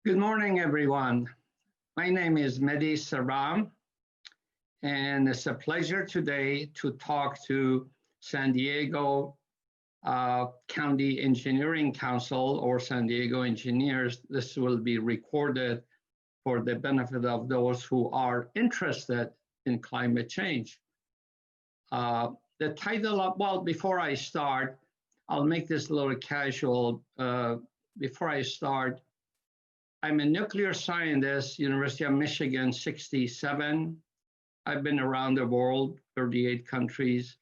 Good morning, everyone. My name is Mehdi Sarram, and it's a pleasure today to talk to San Diego County Engineering Council or San Diego engineers. This will be recorded for the benefit of those who are interested in climate change. The title of, well, before I start, I'll make this a little casual. Before I start, I'm a nuclear scientist, University of Michigan, 67. I've been around the world, 38 countries,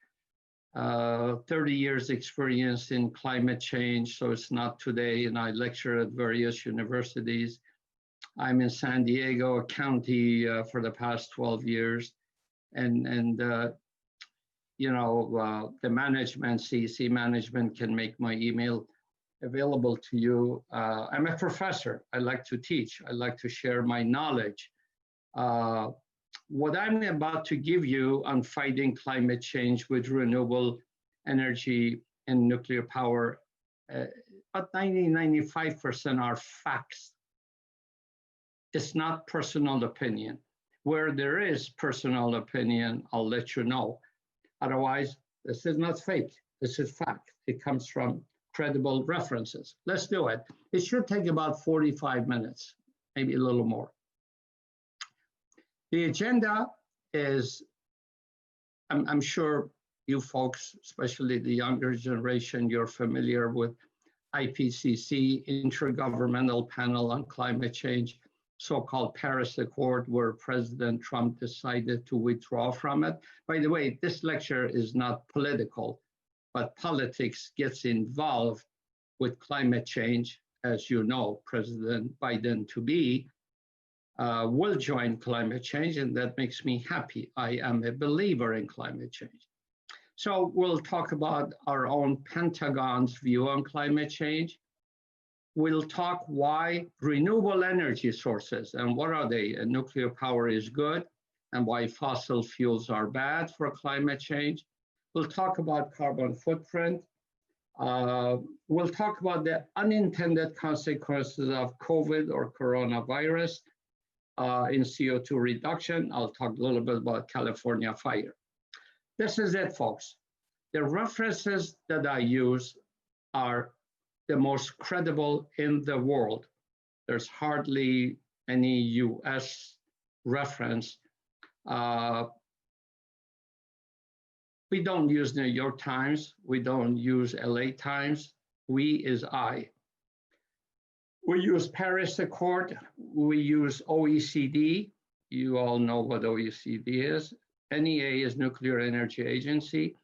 30 years experience in climate change, so it's not today, and I lecture at various universities. I'm in San Diego County for the past 12 years, and the management, CEC management can make my email available to you. I'm a professor. I like to teach. I like to share my knowledge. What I'm about to give you on fighting climate change with renewable energy and nuclear power, about 95% are facts. It's not personal opinion. Where there is personal opinion, I'll let you know. Otherwise, this is not fake. This is fact. It comes from credible references. Let's do it. It should take about 45 minutes, maybe a little more. The agenda is, I'm sure you folks, especially the younger generation, you're familiar with IPCC, Intergovernmental Panel on Climate Change, so-called Paris Accord, where President Trump decided to withdraw from it. By the way, this lecture is not political, but politics gets involved with climate change. As you know, President Biden to-be will join climate change, and that makes me happy. I am a believer in climate change. So we'll talk about our own Pentagon's view on climate change. We'll talk why renewable energy sources, and what are they? And nuclear power is good, and why fossil fuels are bad for climate change. We'll talk about carbon footprint. We'll talk about the unintended consequences of COVID or coronavirus in CO2 reduction. I'll talk a little bit about California fire. This is it, folks. The references that I use are the most credible in the world. There's hardly any US reference. We don't use New York Times. We don't use LA Times. We is I. We use Paris Accord. We use OECD. You all know what OECD is. NEA is Nuclear Energy Agency.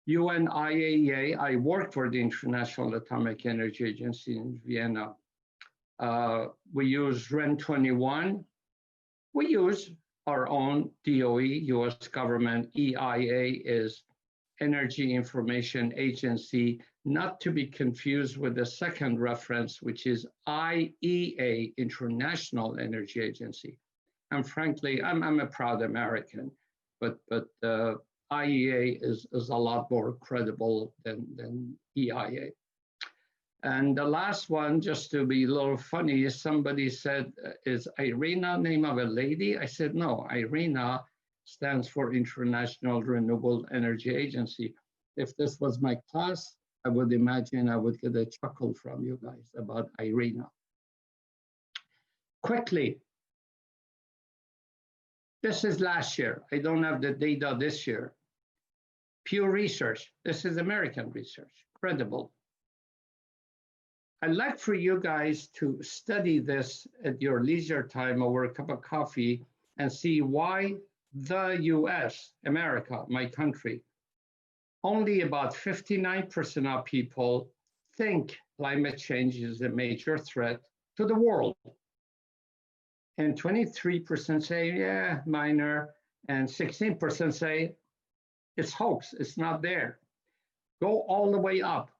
UNIAEA, I work for the International Atomic Energy Agency in Vienna. We use REN 21. We use our own DOE, US government. EIA is Energy Information Agency, not to be confused with the second reference, which is IEA, International Energy Agency. And frankly, I'm a proud American, but IEA is a lot more credible than EIA. And the last one, just to be a little funny, somebody said, is IRENA name of a lady? I said, no, IRENA stands for International Renewable Energy Agency. If this was my class, I would imagine I would get a chuckle from you guys about IRENA. Quickly, this is last year. I don't have the data this year. Pew Research, this is American research, credible. I'd like for you guys to study this at your leisure time over a cup of coffee and see why the US, America, my country, only about 59% of people think climate change is a major threat to the world. And 23% say, yeah, minor, and 16% say it's hoax, it's not there. Go all the way up.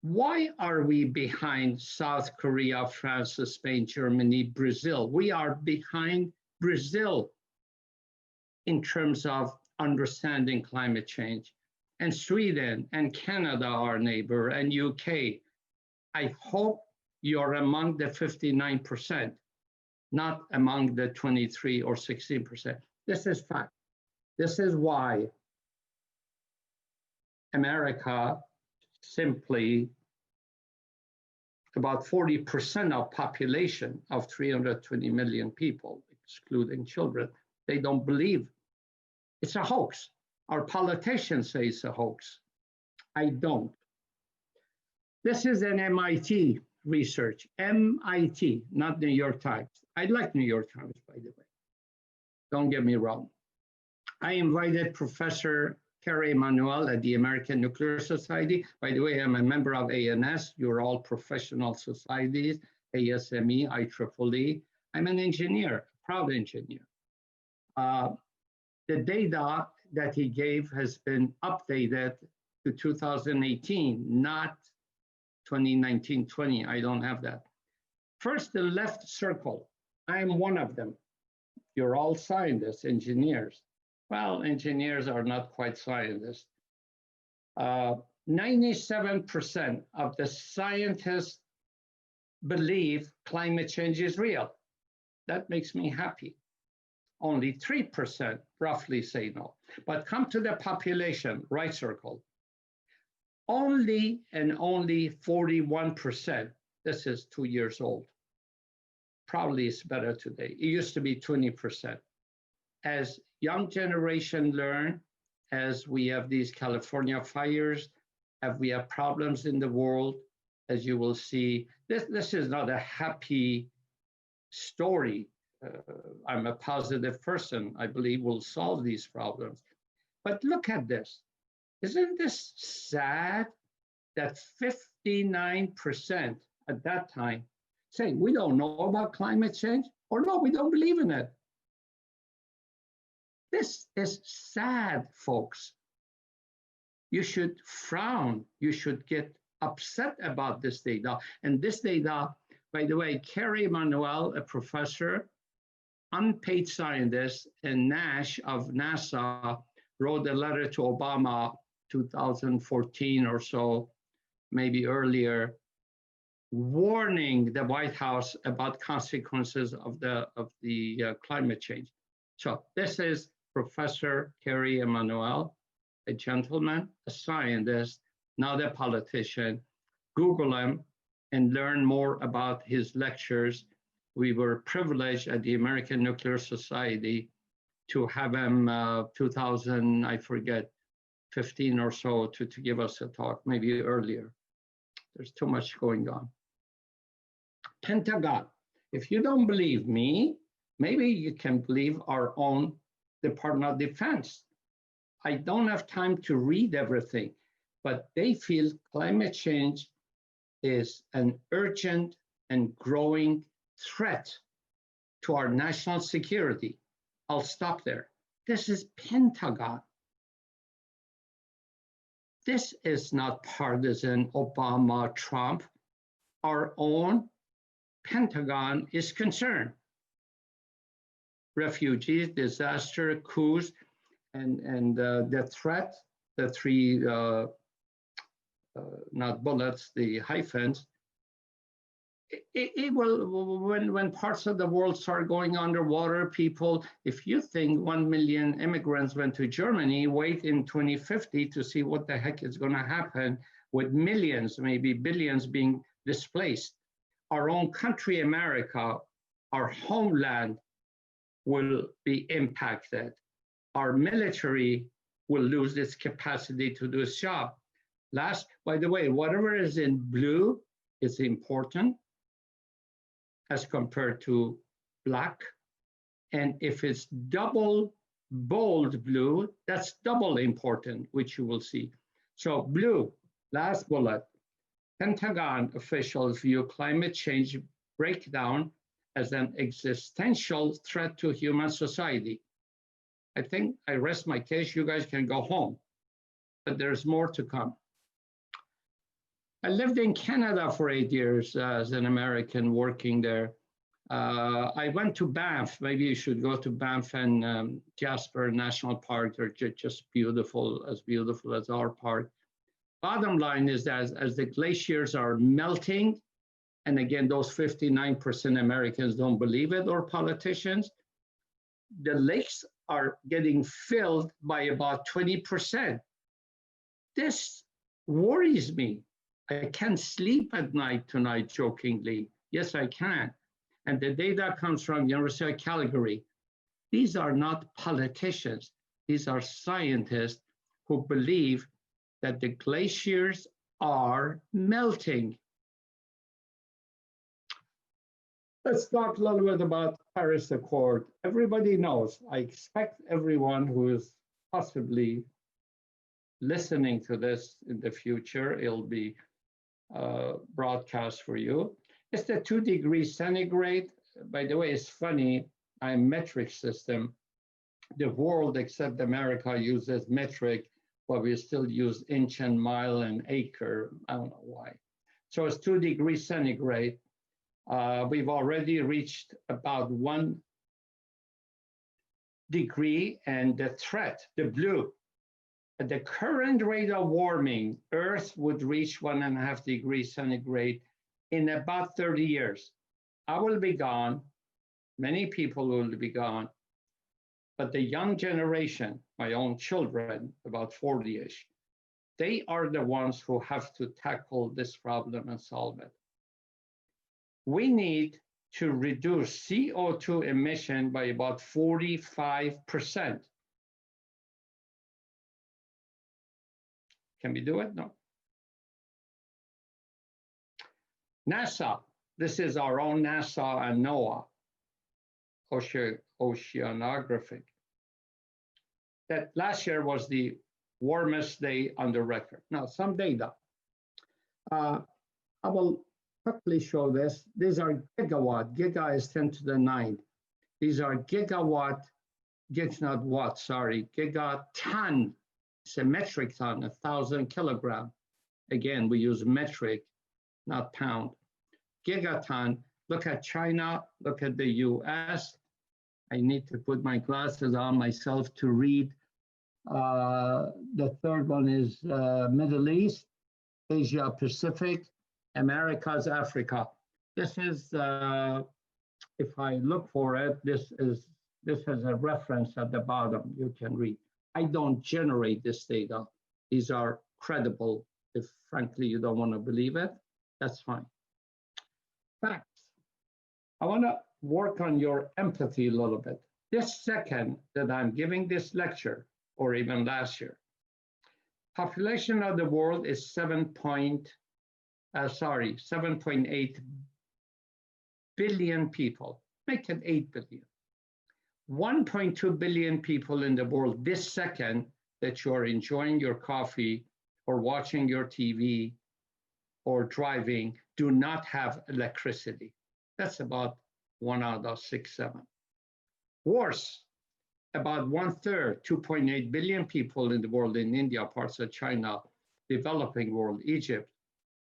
Why are we behind South Korea, France, Spain, Germany, Brazil? We are behind Brazil in terms of understanding climate change, and Sweden and Canada, our neighbor, and UK. I hope you're among the 59%, not among the 23 or 16%. This is fact. This is why America simply about 40% of population of 320 million people, excluding children, they don't believe it's a hoax. Our politicians say it's a hoax. I don't. This is an MIT research, MIT, not New York Times. I like New York Times, by the way. Don't get me wrong. I invited Professor Kerry Emanuel at the American Nuclear Society. By the way, I'm a member of ANS. You're all professional societies, ASME, IEEE. I'm an engineer, a proud engineer. The data that he gave has been updated to 2018, not 2019-20. I don't have that. First, the left circle. I am one of them. You're all scientists, engineers. Well, engineers are not quite scientists. 97% of the scientists believe climate change is real. That makes me happy. Only 3% roughly say no. But come to the population, right circle. Only 41%, this is 2 years old. Probably it's better today. It used to be 20%. As young generation learn, as we have these California fires, as we have problems in the world, as you will see, this is not a happy story. I'm a positive person. I believe we'll solve these problems. But look at this. Isn't this sad that 59% at that time say, we don't know about climate change, or no, we don't believe in it. This is sad, folks. You should frown. You should get upset about this data. And this data, by the way, Kerry Emanuel, a professor, unpaid scientist, and Nash of NASA wrote a letter to Obama 2014 or so, maybe earlier, warning the White House about consequences of the climate change. So this is Professor Kerry Emanuel, a gentleman, a scientist, not a politician. Google him and learn more about his lectures. We were privileged at the American Nuclear Society to have him 2000, I forget, 15 or so to give us a talk, maybe earlier. There's too much going on. Pentagon. If you don't believe me, maybe you can believe our own Department of Defense. I don't have time to read everything, but they feel climate change is an urgent and growing threat to our national security. I'll stop there. This is Pentagon. This is not partisan Obama, Trump. Our own Pentagon is concerned. Refugees, disaster, coups, and the threat, the three, not bullets, the hyphens, it will, when parts of the world start going underwater, people, if you think 1 million immigrants went to Germany, wait in 2050 to see what the heck is going to happen with millions, maybe billions being displaced. Our own country, America, our homeland will be impacted. Our military will lose its capacity to do its job. Last, by the way, whatever is in blue is important as compared to black. And if it's double bold blue, that's double important, which you will see. So blue, last bullet, Pentagon officials view climate change breakdown as an existential threat to human society. I think I rest my case, you guys can go home, but there's more to come. I lived in Canada for 8 years as an American working there. I went to Banff. Maybe you should go to Banff and Jasper National Park. They're just beautiful as our park. Bottom line is that as the glaciers are melting, and again, those 59% Americans don't believe it, or politicians, the lakes are getting filled by about 20%. This worries me. I can't sleep at night tonight, jokingly. Yes, I can. And the data comes from University of Calgary. These are not politicians. These are scientists who believe that the glaciers are melting. Let's talk a little bit about Paris Accord. Everybody knows. I expect everyone who is possibly listening to this in the future, it'll be broadcast for you. It's the 2 degrees centigrade. By the way, it's funny, I'm metric system. The world except America uses metric, but we still use inch and mile and acre. I don't know why. So it's 2 degrees centigrade. We've already reached about 1 degree, and the threat, the blue, at the current rate of warming, Earth would reach 1.5 degrees centigrade in about 30 years. I will be gone. Many people will be gone. But the young generation, my own children, about 40-ish, they are the ones who have to tackle this problem and solve it. We need to reduce CO2 emission by about 45%. Can we do it? No. NASA, this is our own NASA and NOAA, oceanographic. That last year was the warmest day on the record. Now, some data. I will quickly show this. These are gigawatt. Giga is 10 to the 9. These are gigawatt, not watt, sorry, gigaton. It's a metric ton, 1,000 kilogram. Again, we use metric, not pound. Gigaton, look at China, look at the US. I need to put my glasses on myself to read. The third one is Middle East, Asia Pacific, Americas, Africa. This is, if I look for it, this has a reference at the bottom you can read. I don't generate this data. These are credible. If frankly you don't want to believe it, that's fine. Facts. I want to work on your empathy a little bit. This second that I'm giving this lecture, or even last year, population of the world is 7.8 billion people. Make it 8 billion. 1.2 billion people in the world this second that you're enjoying your coffee or watching your TV or driving do not have electricity. That's about 1 out of 6, 7. Worse, about 1/3, 2.8 billion people in the world, in India, parts of China, developing world, Egypt,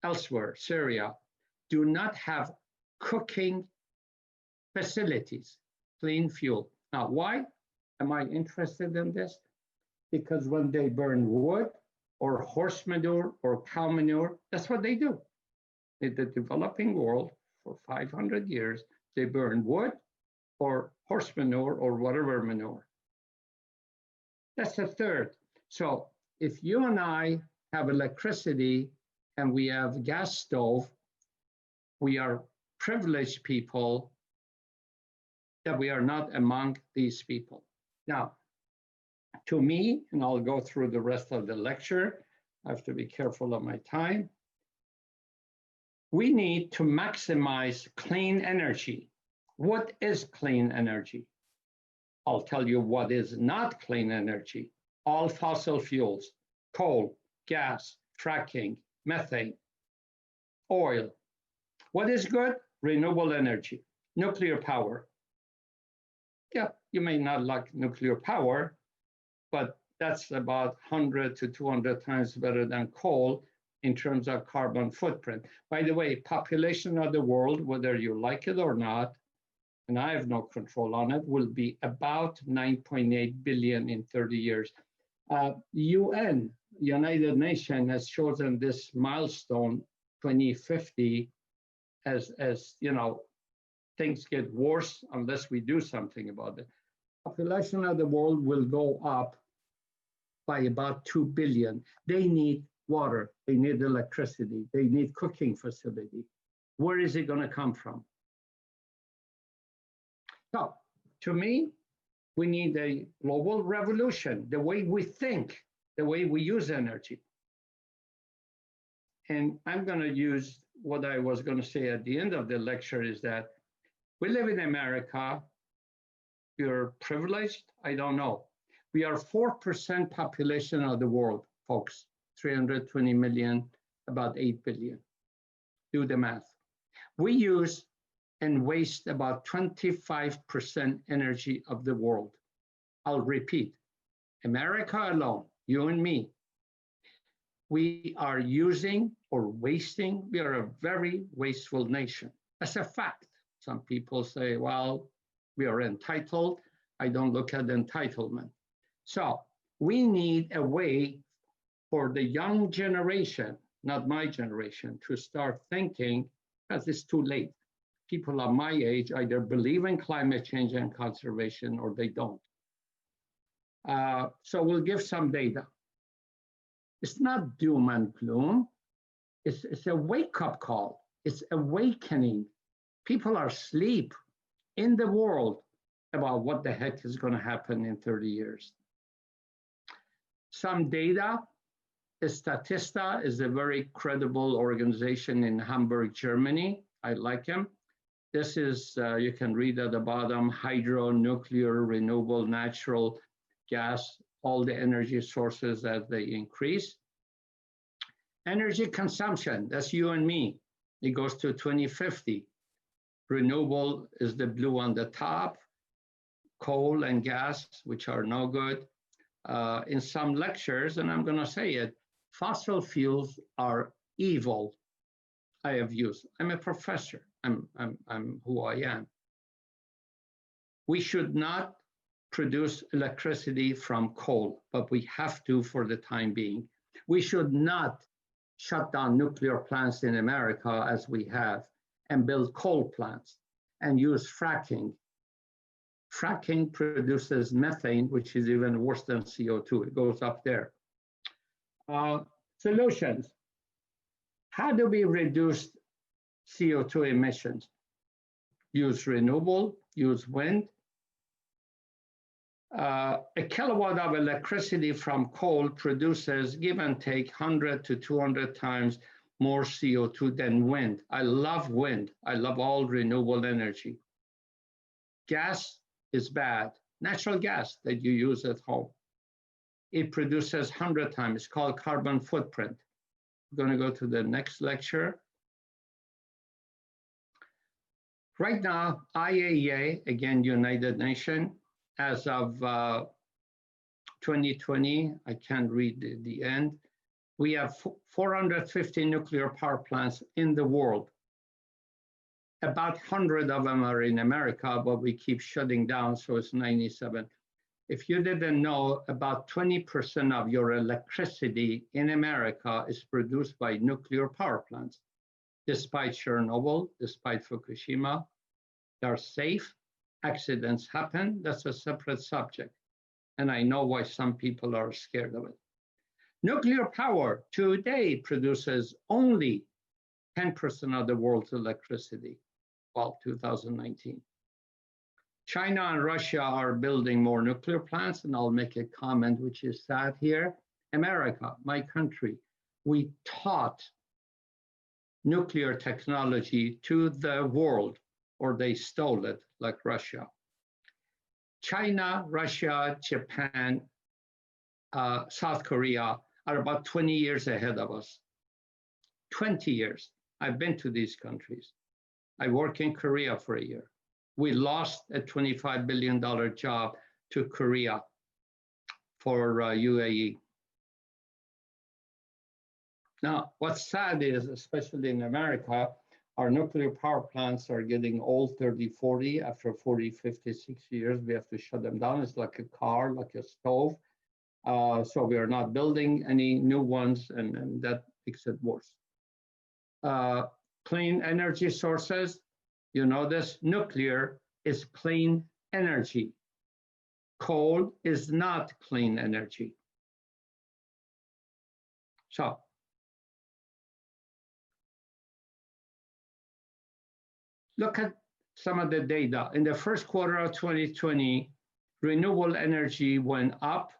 elsewhere, Syria, do not have cooking facilities, clean fuel. Now, why am I interested in this? Because when they burn wood or horse manure or cow manure, that's what they do. In the developing world, for 500 years, they burn wood or horse manure or whatever manure. That's a third. So if you and I have electricity and we have gas stove, we are privileged people that we are not among these people. Now, to me, and I'll go through the rest of the lecture, I have to be careful of my time. We need to maximize clean energy. What is clean energy? I'll tell you what is not clean energy. All fossil fuels, coal, gas, fracking, methane, oil. What is good? Renewable energy, nuclear power. Yeah, you may not like nuclear power, but that's about 100 to 200 times better than coal in terms of carbon footprint. By the way, population of the world, whether you like it or not, and I have no control on it, will be about 9.8 billion in 30 years. UN, United Nations, has chosen this milestone, 2050, as you know, things get worse unless we do something about it. Population of the world will go up by about 2 billion. They need water, they need electricity, they need cooking facility. Where is it going to come from? So, to me, we need a global revolution, the way we think, the way we use energy. And I'm going to use what I was going to say at the end of the lecture is that we live in America. You're privileged? I don't know. We are 4% population of the world, folks. 320 million, about 8 billion. Do the math. We use and waste about 25% energy of the world. I'll repeat, America alone, you and me, we are using or wasting, we are a very wasteful nation. That's a fact. Some people say, well, we are entitled. I don't look at entitlement. So we need a way for the young generation, not my generation, to start thinking, because it's too late. People of my age either believe in climate change and conservation or they don't. So we'll give some data. It's not doom and gloom. It's a wake-up call. It's awakening. People are asleep in the world about what the heck is going to happen in 30 years. Some data. Statista is a very credible organization in Hamburg, Germany. I like him. This is, you can read at the bottom, hydro, nuclear, renewable, natural gas, all the energy sources as they increase. Energy consumption, that's you and me. It goes to 2050. Renewable is the blue on the top. Coal and gas, which are no good. In some lectures, and I'm going to say it, fossil fuels are evil. I have used. I'm a professor. I'm who I am. We should not produce electricity from coal, but we have to for the time being. We should not shut down nuclear plants in America as we have and build coal plants and use fracking. Fracking produces methane, which is even worse than CO2. It goes up there. Solutions. How do we reduce CO2 emissions? Use renewable, use wind. A kilowatt of electricity from coal produces, give and take, 100 to 200 times more CO2 than wind. I love wind. I love all renewable energy. Gas is bad. Natural gas that you use at home. It produces 100 times. It's called carbon footprint. We're going to go to the next lecture. Right now, IAEA, again, United Nations, as of 2020, I can't read the end, we have 450 nuclear power plants in the world. About 100 of them are in America, but we keep shutting down, so it's 97. If you didn't know, about 20% of your electricity in America is produced by nuclear power plants. Despite Chernobyl, despite Fukushima, they're safe. Accidents happen. That's a separate subject. And I know why some people are scared of it. Nuclear power today produces only 10% of the world's electricity. Well, 2019. China and Russia are building more nuclear plants, and I'll make a comment which is sad here. America, my country, we taught nuclear technology to the world, or they stole it like Russia. China, Russia, Japan, South Korea are about 20 years ahead of us. 20 years. I've been to these countries. I worked in Korea for a year. We lost a $25 billion job to Korea for UAE. Now, what's sad is, especially in America, our nuclear power plants are getting old, 30, 40. After 40, 50, 60 years, we have to shut them down. It's like a car, like a stove. So we are not building any new ones, and that makes it worse. Clean energy sources, you know this, nuclear is clean energy. Coal is not clean energy. So, look at some of the data. In the first quarter of 2020, renewable energy went up,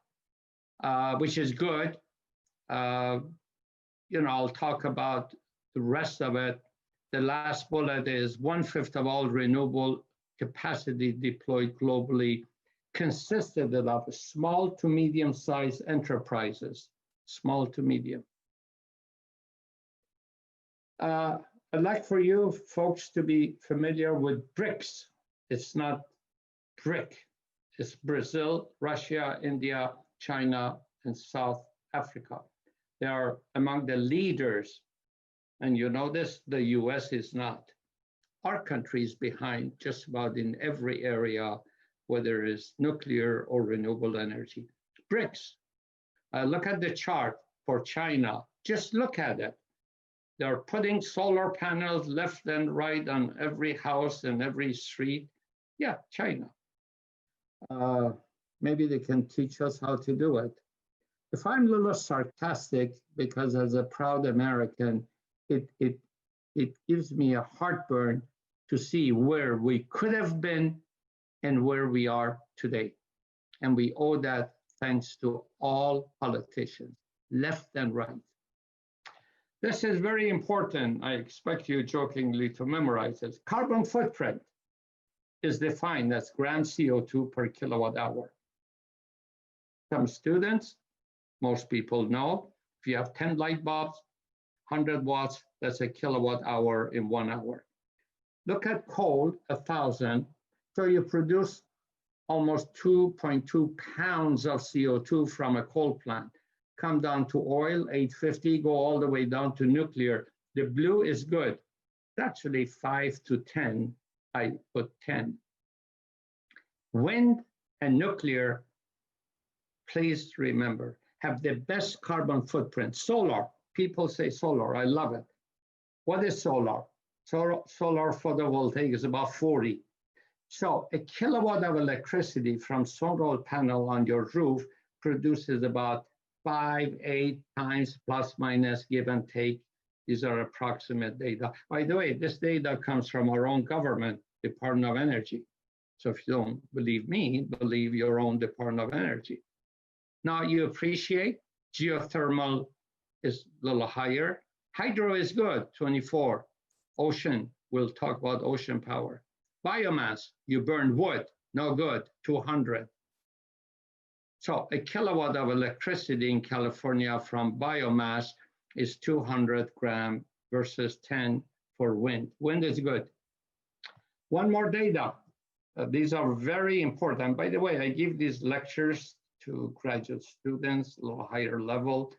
which is good. I'll talk about the rest of it. The last bullet is 1/5 of all renewable capacity deployed globally consisted of small to medium-sized enterprises, small to medium. I'd like for you folks to be familiar with BRICS. It's not BRIC. It's Brazil, Russia, India, China, and South Africa. They are among the leaders. And you know this, the US is not. Our country is behind just about in every area, whether it's nuclear or renewable energy. BRICS. Look at the chart for China. Just look at it. They're putting solar panels left and right on every house and every street. Yeah, China. Maybe they can teach us how to do it. If I'm a little sarcastic, because as a proud American, it gives me a heartburn to see where we could have been and where we are today. And we owe that thanks to all politicians, left and right. This is very important. I expect you jokingly to memorize this. Carbon footprint is defined as grams CO2 per kilowatt hour. Some students, most people know, if you have 10 light bulbs, 100 watts, that's a kilowatt hour in 1 hour. Look at coal, 1,000. So you produce almost 2.2 pounds of CO2 from a coal plant. Come down to oil, 850, go all the way down to nuclear. The blue is good. It's actually 5 to 10. I put 10. Wind and nuclear, please remember, have the best carbon footprint. Solar, people say solar, I love it. What is solar? Solar photovoltaic is about 40. So a kilowatt of electricity from solar panel on your roof produces about 5-8 times plus minus give and take. These are approximate data. By the way, this data comes from our own government, Department of Energy. So if you don't believe me, believe your own Department of Energy. Now you appreciate geothermal is a little higher. Hydro is good, 24. Ocean, we'll talk about ocean power. Biomass, you burn wood, no good, 200. So a kilowatt of electricity in California from biomass is 200 grams versus 10 for wind. Wind is good. One more data. These are very important. By the way, I give these lectures to graduate students, a little higher level,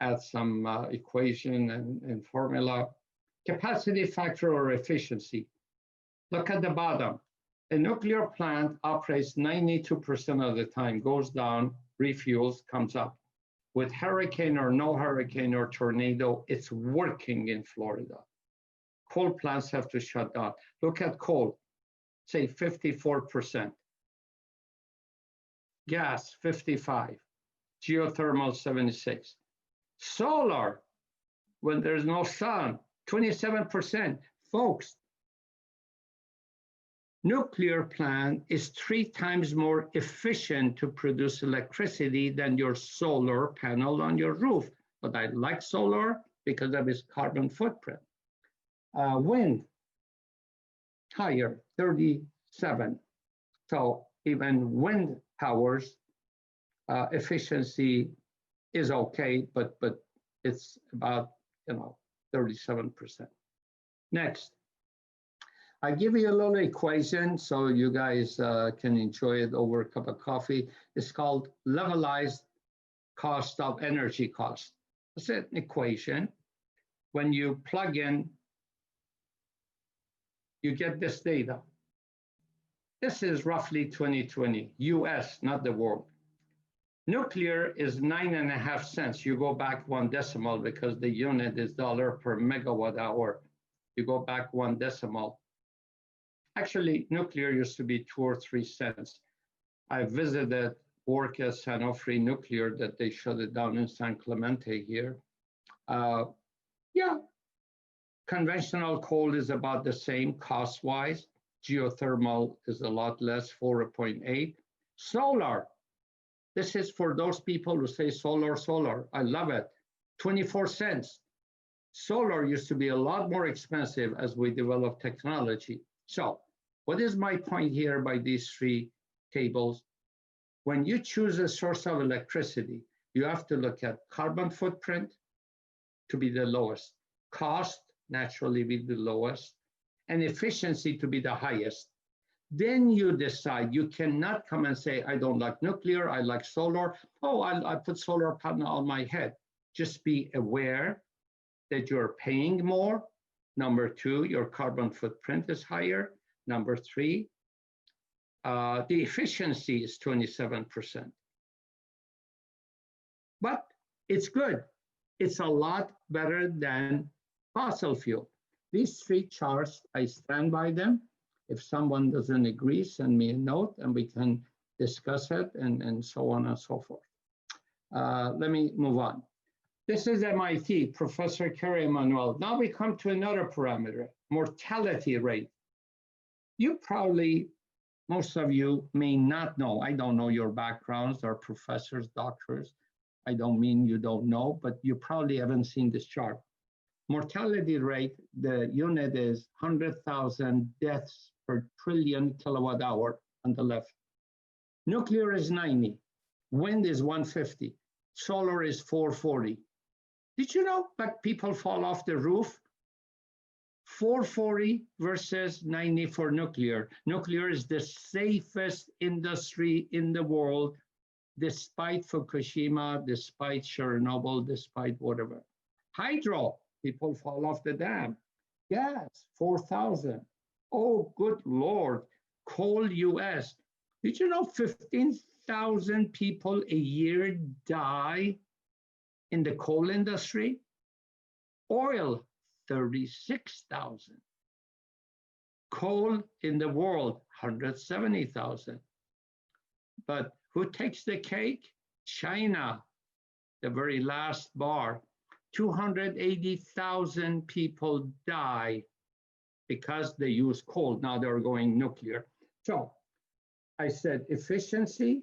add some equation and formula. Capacity factor or efficiency. Look at the bottom. A nuclear plant operates 92% of the time, goes down, refuels, comes up. With hurricane or no hurricane or tornado, it's working in Florida. Coal plants have to shut down. Look at coal, say 54%. Gas, 55. Geothermal, 76. Solar, when there's no sun, 27%. Folks, nuclear plant is 3 times more efficient to produce electricity than your solar panel on your roof. But I like solar because of its carbon footprint. Wind, higher, 37. So even wind powers efficiency is okay, but it's about 37%. Next. I give you a little equation so you guys can enjoy it over a cup of coffee. It's called levelized cost of energy cost. It's an equation. When you plug in, you get this data. This is roughly 2020, US, not the world. Nuclear is 9.5 cents. You go back 1 decimal because the unit is dollar per megawatt hour. You go back one decimal. Actually, nuclear used to be 2 or 3 cents. I visited work at Sanofi Nuclear that they shut it down in San Clemente here. Yeah, conventional coal is about the same cost-wise. Geothermal is a lot less, 4.8. Solar, this is for those people who say solar, solar. I love it. 24 cents. Solar used to be a lot more expensive as we develop technology. So what is my point here by these three tables? When you choose a source of electricity, you have to look at carbon footprint to be the lowest, cost naturally be the lowest, and efficiency to be the highest. Then you decide. You cannot come and say, I don't like nuclear, I like solar. Oh, I put solar panel on my head. Just be aware that you're paying more. Number two, your carbon footprint is higher. Number three, the efficiency is 27%. But it's good. It's a lot better than fossil fuel. These three charts, I stand by them. If someone doesn't agree, send me a note and we can discuss it and so on and so forth. Let me move on. This is MIT, Professor Kerry Emanuel. Now we come to another parameter, mortality rate. You probably, most of you may not know, I don't know your backgrounds or professors, doctors. I don't mean you don't know, but you probably haven't seen this chart. Mortality rate, the unit is 100,000 deaths per trillion kilowatt hour on the left. Nuclear is 90, wind is 150, solar is 440. Did you know that people fall off the roof? 440 versus 90 for nuclear. Nuclear is the safest industry in the world, despite Fukushima, despite Chernobyl, despite whatever. Hydro, people fall off the dam. Gas, 4,000. Oh, good Lord. Coal, US. Did you know 15,000 people a year die in the coal industry? Oil, 36,000. Coal in the world, 170,000. But who takes the cake? China, the very last bar. 280,000 people die because they use coal. Now they're going nuclear. So I said efficiency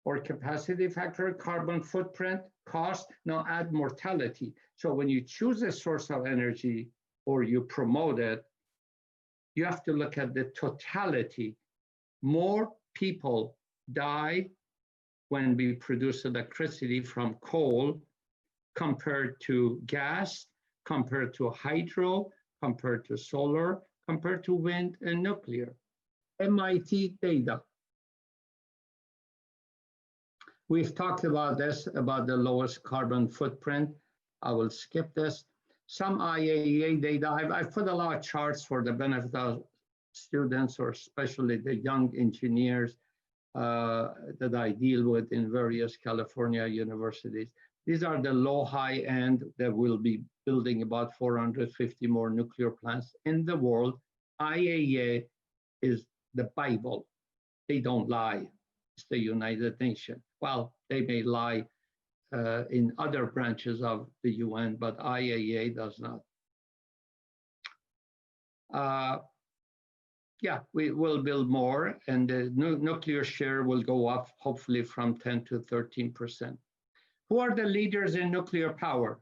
or capacity factor, carbon footprint, cost, now add mortality. So when you choose a source of energy or you promote it, you have to look at the totality. More people die when we produce electricity from coal compared to gas, compared to hydro, compared to solar, compared to wind and nuclear. MIT data. We've talked about this, about the lowest carbon footprint. I will skip this. Some IAEA data, I've put a lot of charts for the benefit of students or especially the young engineers that I deal with in various California universities. These are the low, high end that will be building about 450 more nuclear plants in the world. IAEA is the Bible. They don't lie. It's the United Nations. Well, they may lie in other branches of the UN, but IAEA does not. Yeah, we will build more, and the nuclear share will go up, hopefully from 10 to 13%. Who are the leaders in nuclear power?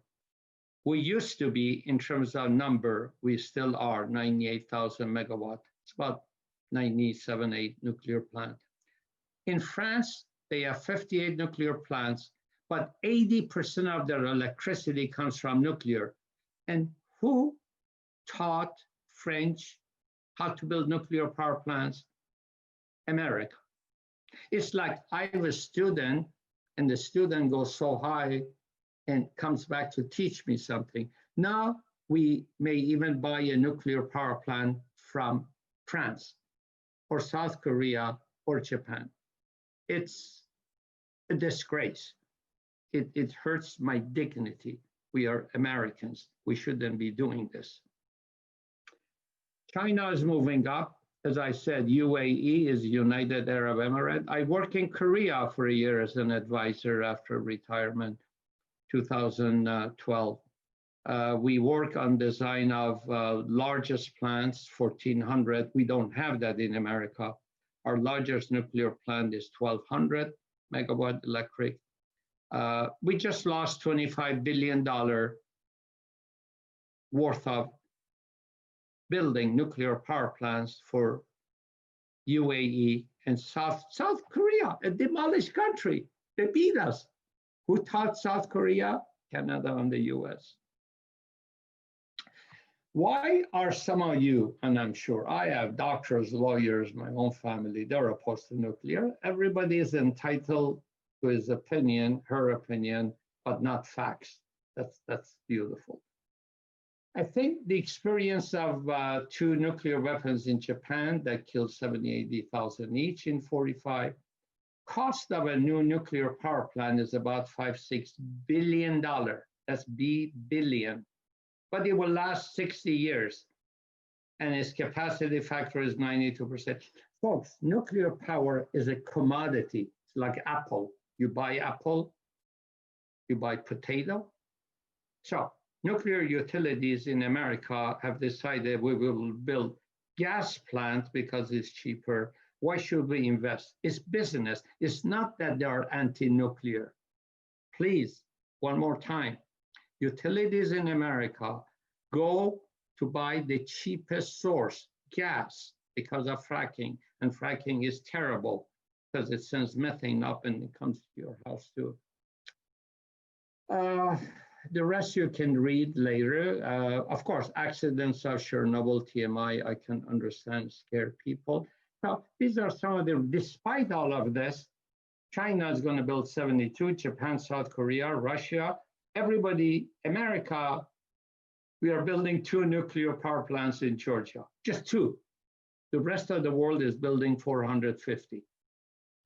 We used to be, in terms of number, we still are 98,000 megawatt. It's about 97, 8 nuclear plant. In France, they have 58 nuclear plants, but 80% of their electricity comes from nuclear. And who taught French how to build nuclear power plants? America. It's like I have a student and the student goes so high and comes back to teach me something. Now we may even buy a nuclear power plant from France or South Korea or Japan. It's a disgrace. It hurts my dignity. We are Americans. We shouldn't be doing this. China is moving up. As I said, UAE is United Arab Emirates. I worked in Korea for a year as an advisor after retirement, 2012. We work on design of largest plants, 1,400. We don't have that in America. Our largest nuclear plant is 1,200 megawatt electric. We just lost $25 billion worth of building nuclear power plants for UAE and South Korea, a demolished country. They beat us. Who taught South Korea? Canada and the US. Why are some of you, and I'm sure I have doctors, lawyers, my own family, they're opposed to nuclear. Everybody is entitled to his opinion, her opinion, but not facts. That's beautiful. I think the experience of 2 nuclear weapons in Japan that killed 70, 80,000 each in 45. Cost of a new nuclear power plant is about $5-6 billion. That's billion. But it will last 60 years. And its capacity factor is 92%. Folks, nuclear power is a commodity. It's like Apple. You buy apple, you buy potato. So nuclear utilities in America have decided we will build gas plants because it's cheaper. Why should we invest? It's business. It's not that they are anti-nuclear. Please, one more time. Utilities in America go to buy the cheapest source, gas, because of fracking. And fracking is terrible because it sends methane up and it comes to your house too. The rest you can read later. Of course, accidents of Chernobyl, TMI, I can understand, scare people. Now, these are some of the, despite all of this, China is going to build 72, Japan, South Korea, Russia, everybody, America, we are building 2 nuclear power plants in Georgia, just 2. The rest of the world is building 450.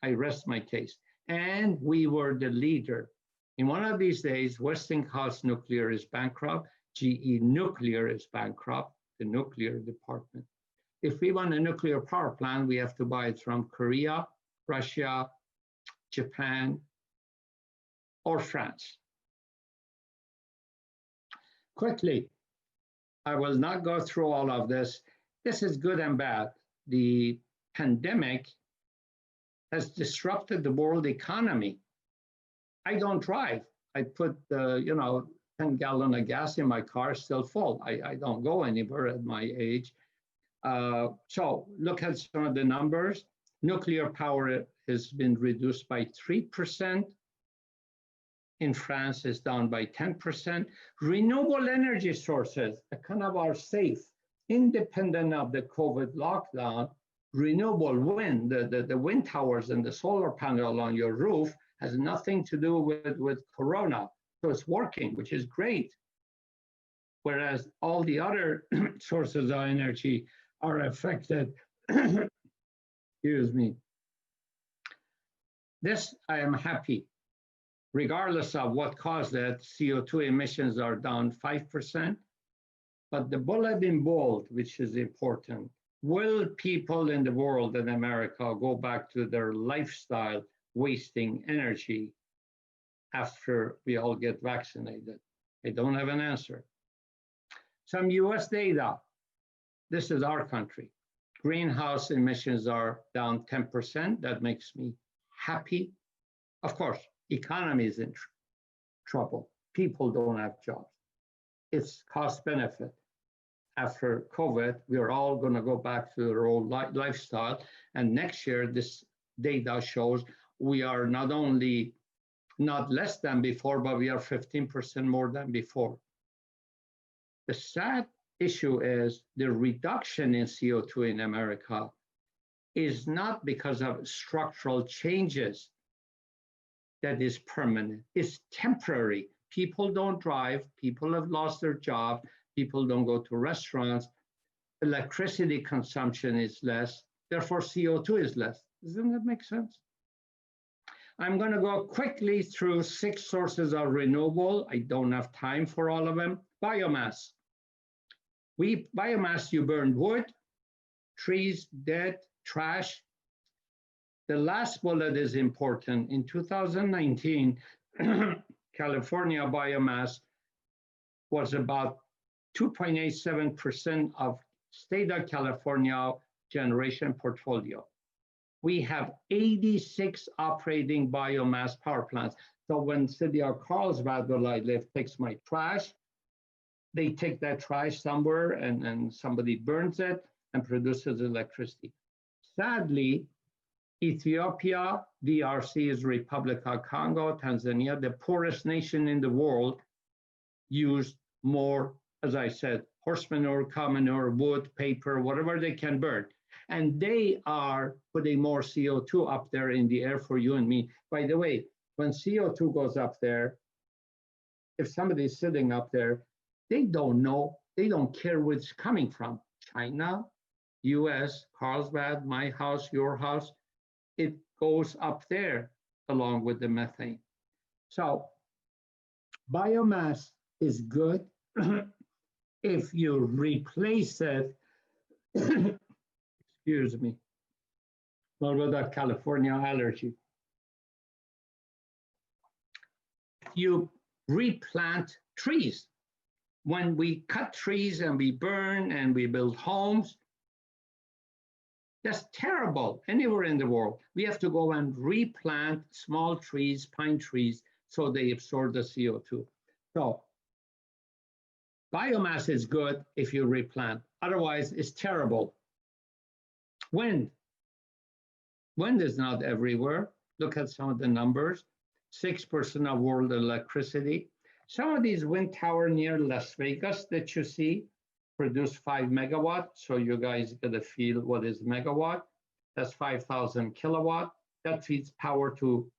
I rest my case. And we were the leader. In one of these days, Westinghouse Nuclear is bankrupt, GE Nuclear is bankrupt, the nuclear department. If we want a nuclear power plant, we have to buy it from Korea, Russia, Japan, or France. Quickly, I will not go through all of this. This is good and bad. The pandemic has disrupted the world economy. I don't drive. I put, 10 gallons of gas in my car, still full. I don't go anywhere at my age. So look at some of the numbers. Nuclear power has been reduced by 3%. In France, it's down by 10%. Renewable energy sources kind of are safe, independent of the COVID lockdown. Renewable wind, the wind towers and the solar panel on your roof has nothing to do with Corona. So it's working, which is great. Whereas all the other sources of energy are affected. Excuse me. This, I am happy. Regardless of what caused it, CO2 emissions are down 5%. But the bullet in bold, which is important, will people in the world in America go back to their lifestyle wasting energy after we all get vaccinated? I don't have an answer. Some US data. This is our country. Greenhouse emissions are down 10%. That makes me happy. Of course, economy is in trouble. People don't have jobs. It's cost benefit. After COVID, we are all going to go back to our old lifestyle. And next year, this data shows we are not only not less than before, but we are 15% more than before. The sad issue is the reduction in CO2 in America is not because of structural changes that is permanent. It's temporary. People don't drive. People have lost their job. People don't go to restaurants. Electricity consumption is less. Therefore, CO2 is less. Doesn't that make sense? I'm going to go quickly through 6 sources of renewable. I don't have time for all of them. Biomass. Biomass, you burn wood, trees dead, trash. The last bullet is important. In 2019, California biomass was about 2.87% of state of California generation portfolio. We have 86 operating biomass power plants. So when city of Carlsbad, where I live, takes my trash, they take that trash somewhere and somebody burns it and produces electricity. Sadly, Ethiopia, DRC is Republic of Congo, Tanzania, the poorest nation in the world, used more, as I said, horse manure, cow manure, wood, paper, whatever they can burn. And they are putting more CO2 up there in the air for you and me. By the way, when CO2 goes up there, if somebody's sitting up there, they don't know, they don't care where it's coming from. China, US, Carlsbad, my house, your house, it goes up there along with the methane. So biomass is good if you replace it, excuse me, what about that California allergy? You replant trees. When we cut trees and we burn and we build homes, that's terrible anywhere in the world. We have to go and replant small trees, pine trees, so they absorb the CO2. So biomass is good if you replant. Otherwise, it's terrible. Wind. Wind is not everywhere. Look at some of the numbers. 6% of world electricity. Some of these wind towers near Las Vegas that you see produce 5 megawatt. So you guys get a feel what is megawatt. That's 5,000 kilowatt. That feeds power to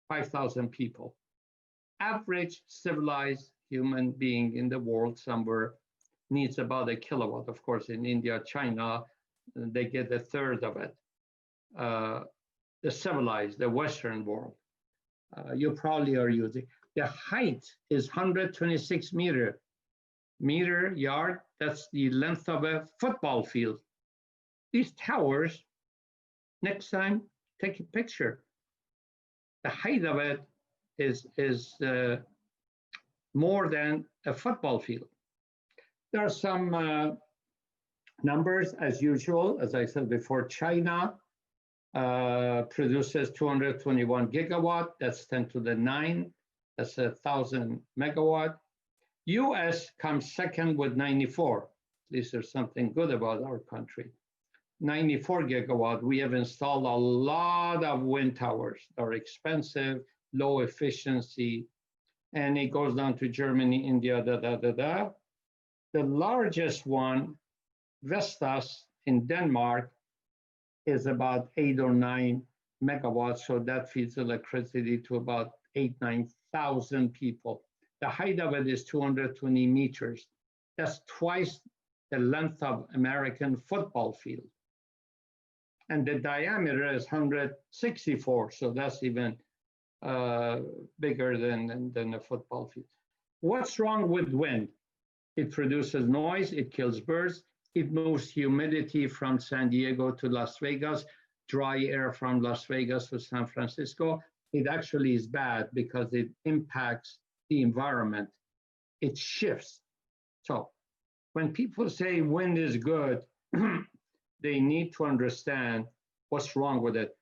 5,000 people. Average civilized human being in the world somewhere needs about a kilowatt. Of course, in India, China, they get a third of it. The civilized, the Western world, you probably are using. The height is 126 meter yard. That's the length of a football field. These towers, next time, take a picture. The height of it is more than a football field. There are some numbers as usual. As I said before, China produces 221 gigawatt. That's 10 to the 9. That's 1,000 megawatt. US comes second with 94. At least there's something good about our country. 94 gigawatt. We have installed a lot of wind towers. They're expensive, low efficiency, and it goes down to Germany, India, The largest one, Vestas in Denmark, is about 8 or 9 megawatts. So that feeds electricity to about 9,000 people. The height of it is 220 meters. That's twice the length of American football field. And the diameter is 164. So that's even bigger than a football field. What's wrong with wind? It produces noise, it kills birds, it moves humidity from San Diego to Las Vegas, dry air from Las Vegas to San Francisco. It actually is bad because it impacts the environment. It shifts. So when people say wind is good, they need to understand what's wrong with it.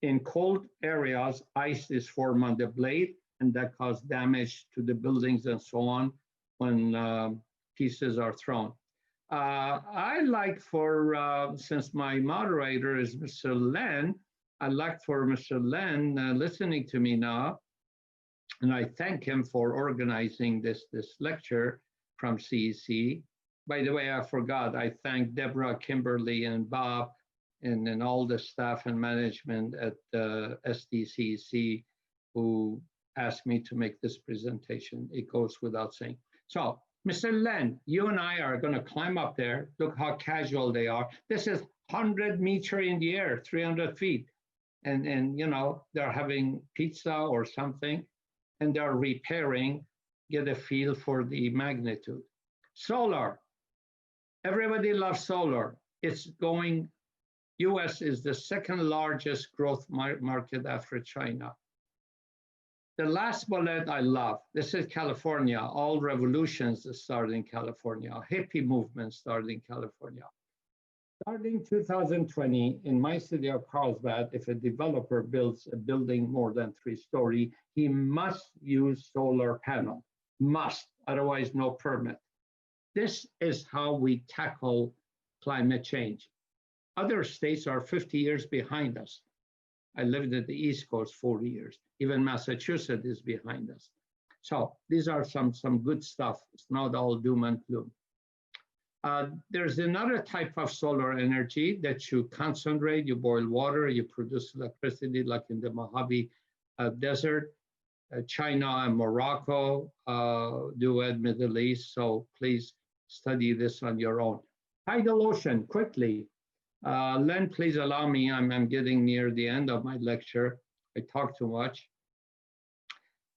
In cold areas, ice is formed on the blade, and that causes damage to the buildings and so on when pieces are thrown. I like for, since my moderator is Mr. Len, I'd like for Mr. Len listening to me now, and I thank him for organizing this lecture from CEC. By the way, I forgot, I thank Deborah, Kimberly, and Bob, and all the staff and management at SDCC who asked me to make this presentation. It goes without saying. So, Mr. Len, you and I are going to climb up there. Look how casual they are. This is 100 meters in the air, 300 feet. And you know, they're having pizza or something, and they're repairing, get a feel for the magnitude. Solar. Everybody loves solar. It's going US is the second largest growth market after China. The last bullet I love. This is California. All revolutions start in California. Hippie movement started in California. Starting 2020, in my city of Carlsbad, if a developer builds a building more than 3-story, he must use solar panel. Must, otherwise no permit. This is how we tackle climate change. Other states are 50 years behind us. I lived at the East Coast 40 years. Even Massachusetts is behind us. So these are some good stuff. It's not all doom and gloom. There's another type of solar energy that you concentrate, you boil water, you produce electricity, like in the Mojave Desert. China and Morocco do it, Middle East, so please study this on your own. Tidal ocean, quickly. Len, please allow me, I'm getting near the end of my lecture. I talk too much.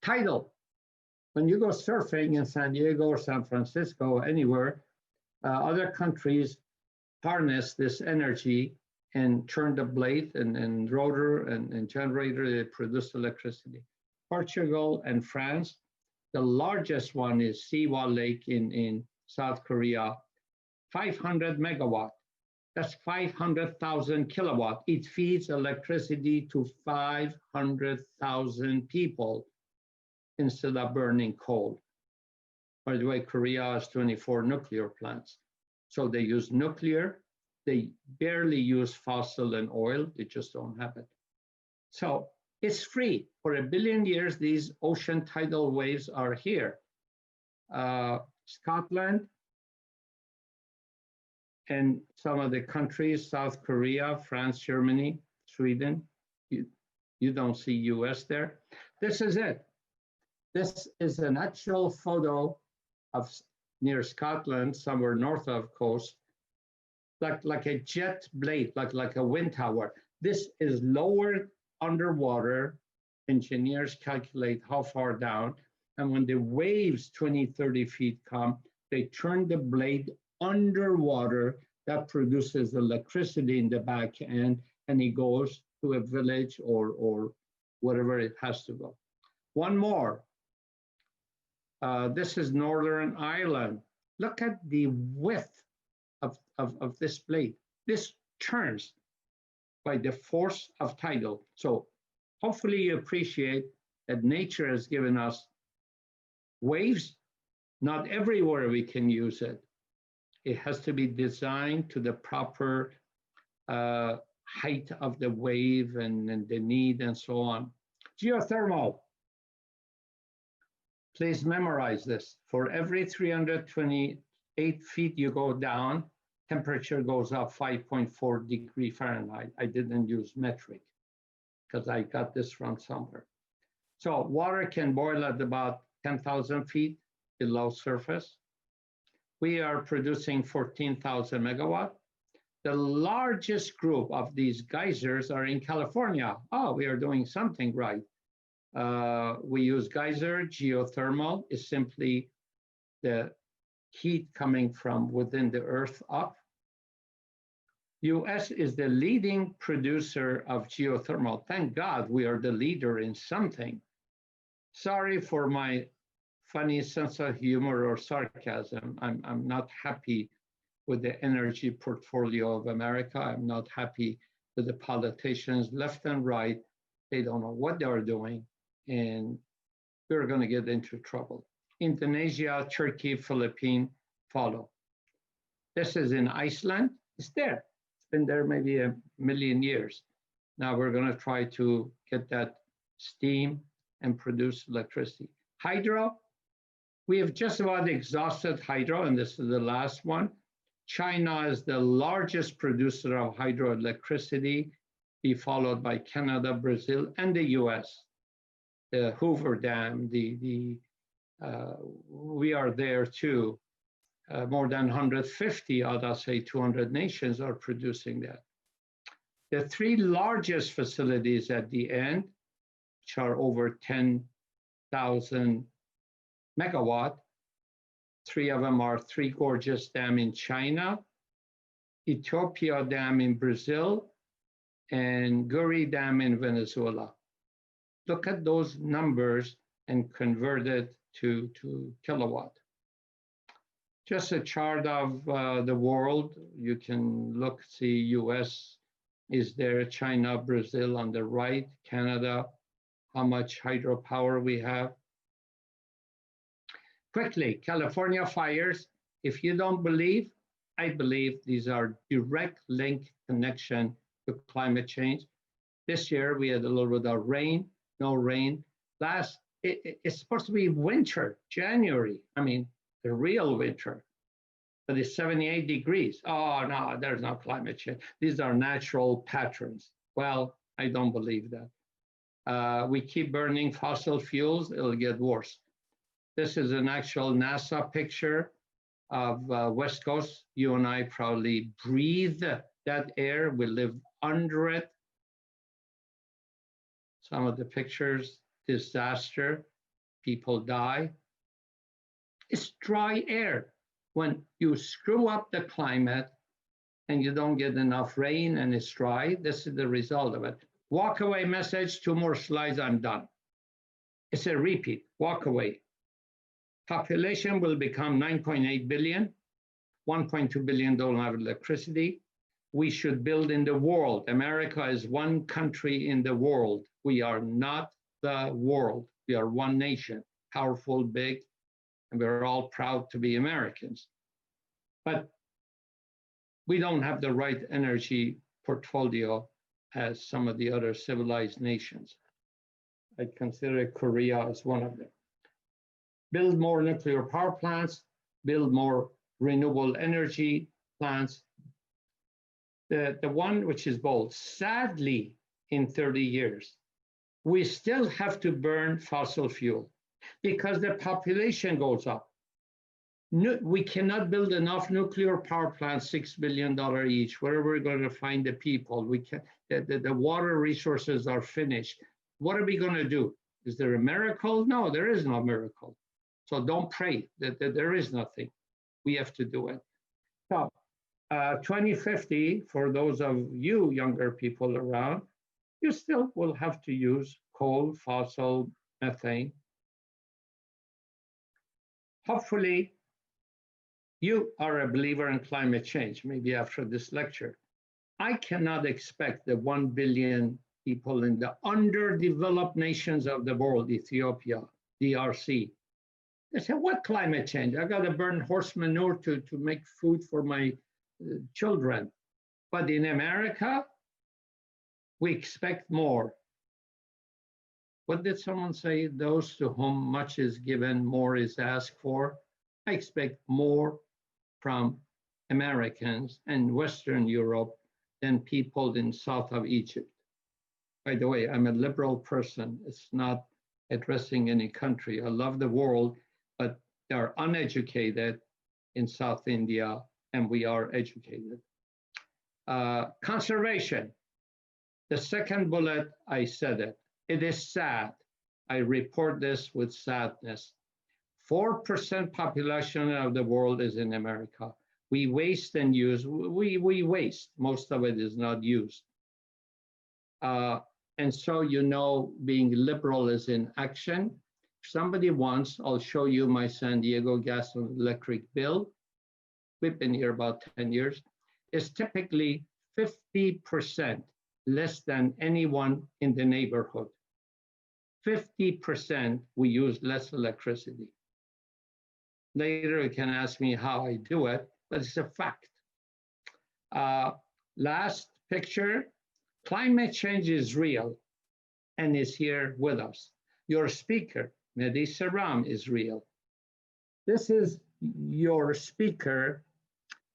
Tidal, when you go surfing in San Diego or San Francisco, anywhere, other countries harness this energy and turn the blade and rotor and generator that produce electricity. Portugal and France, the largest one is Siwa Lake in South Korea, 500 megawatt. That's 500,000 kilowatt. It feeds electricity to 500,000 people instead of burning coal. By the way, Korea has 24 nuclear plants. So they use nuclear. They barely use fossil and oil. They just don't have it. So it's free. For 1 billion years, these ocean tidal waves are here. Scotland and some of the countries, South Korea, France, Germany, Sweden, you don't see US there. This is it. This is an actual photo of near Scotland, somewhere north of coast, like a jet blade, like a wind tower. This is lowered underwater. Engineers calculate how far down. And when the waves 20, 30 feet come, they turn the blade underwater. That produces electricity in the back end, and it goes to a village or wherever it has to go. One more. This is Northern Ireland. Look at the width of this blade. This turns by the force of tidal. So hopefully you appreciate that nature has given us waves. Not everywhere we can use it. It has to be designed to the proper height of the wave and the need and so on. Geothermal. Please memorize this. For every 328 feet you go down, temperature goes up 5.4 degrees Fahrenheit. I didn't use metric because I got this from somewhere. So water can boil at about 10,000 feet below surface. We are producing 14,000 megawatt. The largest group of these geysers are in California. Oh, we are doing something right. We use geyser. Geothermal is simply the heat coming from within the earth up. US is the leading producer of geothermal. Thank God we are the leader in something. Sorry for my funny sense of humor or sarcasm. I'm not happy with the energy portfolio of America. I'm not happy with the politicians left and right. They don't know what they're doing, and we're going to get into trouble. Indonesia, Turkey, Philippines follow. This is in Iceland. It's there. It's been there maybe 1 million years. Now we're going to try to get that steam and produce electricity. Hydro, we have just about exhausted hydro, and this is the last one. China is the largest producer of hydroelectricity, be followed by Canada, Brazil, and the US. The Hoover Dam, we are there too. More than 150 out of say 200 nations are producing that. The 3 largest facilities at the end, which are over 10,000 megawatt, 3 of them are Three Gorges Dam in China, Ethiopia Dam in Brazil, and Guri Dam in Venezuela. Look at those numbers and convert it to kilowatt. Just a chart of the world. You can look, see US is there, China, Brazil on the right, Canada, how much hydropower we have. Quickly, California fires. If you don't believe, I believe these are direct link connection to climate change. This year we had a little bit of rain, no rain. It's supposed to be winter, January. I mean, the real winter, but it's 78 degrees. Oh, no, there's no climate change. These are natural patterns. Well, I don't believe that. We keep burning fossil fuels, it'll get worse. This is an actual NASA picture of West Coast. You and I probably breathe that air. We live under it. Some of the pictures, disaster, people die. It's dry air. When you screw up the climate and you don't get enough rain and it's dry, this is the result of it. Walk away message, 2 more slides, I'm done. It's a repeat, walk away. Population will become 9.8 billion, 1.2 billion don't have electricity. We should build in the world. America is one country in the world. We are not the world. We are one nation, powerful, big, and we're all proud to be Americans. But we don't have the right energy portfolio as some of the other civilized nations. I consider Korea as one of them. Build more nuclear power plants, build more renewable energy plants. The one which is bold, sadly, in 30 years, we still have to burn fossil fuel because the population goes up. We cannot build enough nuclear power plants, $6 billion each. Where are we going to find the people? We can, the water resources are finished. What are we going to do? Is there a miracle? No, there is no miracle. So don't pray that there is nothing. We have to do it. So 2050, for those of you younger people around, you still will have to use coal, fossil, methane. Hopefully, you are a believer in climate change, maybe after this lecture. I cannot expect the 1 billion people in the underdeveloped nations of the world, Ethiopia, DRC. They say, what climate change? I got to burn horse manure to make food for my children. But in America, we expect more. What did someone say? Those to whom much is given, more is asked for. I expect more from Americans and Western Europe than people in south of Egypt. By the way, I'm a liberal person. It's not addressing any country. I love the world, but they are uneducated in South India, and we are educated. Conservation. The second bullet, I said it. It is sad. I report this with sadness. 4% population of the world is in America. We waste and use. We waste. Most of it is not used. And so, you know, being liberal is in action. If somebody wants, I'll show you my San Diego gas and electric bill. We've been here about 10 years. It's typically 50% less than anyone in the neighborhood. 50% we use less electricity. Later, you can ask me how I do it, but it's a fact. Last picture, climate change is real and is here with us. Your speaker, Mehdi Sarram, is real. This is your speaker.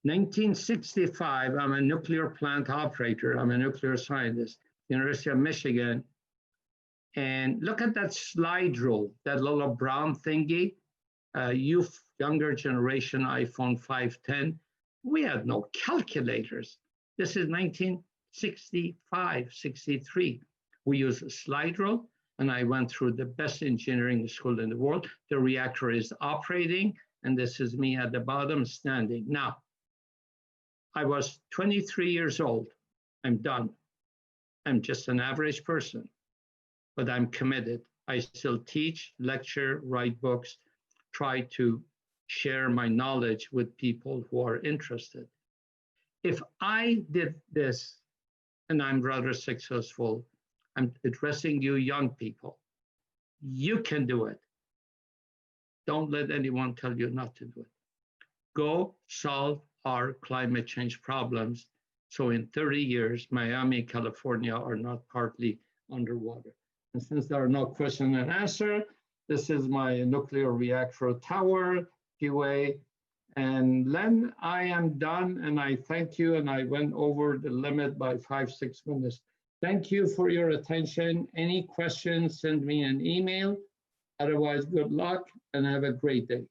1965, I'm a nuclear plant operator. I'm a nuclear scientist, University of Michigan. And look at that slide rule, that little brown thingy. Younger generation, iPhone 510. We had no calculators. This is 1965, 63. We use a slide rule, and I went through the best engineering school in the world. The reactor is operating, and this is me at the bottom standing. Now, I was 23 years old. I'm done. I'm just an average person, but I'm committed. I still teach, lecture, write books, try to share my knowledge with people who are interested. If I did this, and I'm rather successful, I'm addressing you young people. You can do it. Don't let anyone tell you not to do it. Go solve our climate change problems so in 30 years, Miami, California are not partly underwater. And since there are no question and answer, this is my nuclear reactor tower, QA. And Len, I am done, and I thank you, and I went over the limit by 5-6 minutes. Thank you for your attention. Any questions, send me an email. Otherwise, good luck and have a great day.